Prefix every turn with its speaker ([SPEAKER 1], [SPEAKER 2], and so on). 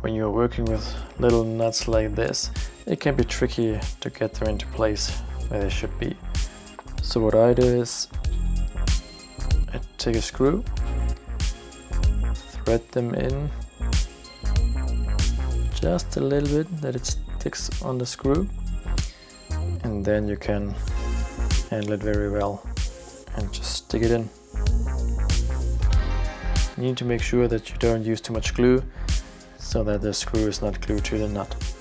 [SPEAKER 1] when you're working with little nuts like this, it can be tricky to get them into place where they should be. So what I do is I take a screw, thread them in just a little bit that it sticks on the screw, and then you can handle it very well and just stick it in. You need to make sure that you don't use too much glue so that the screw is not glued to the nut.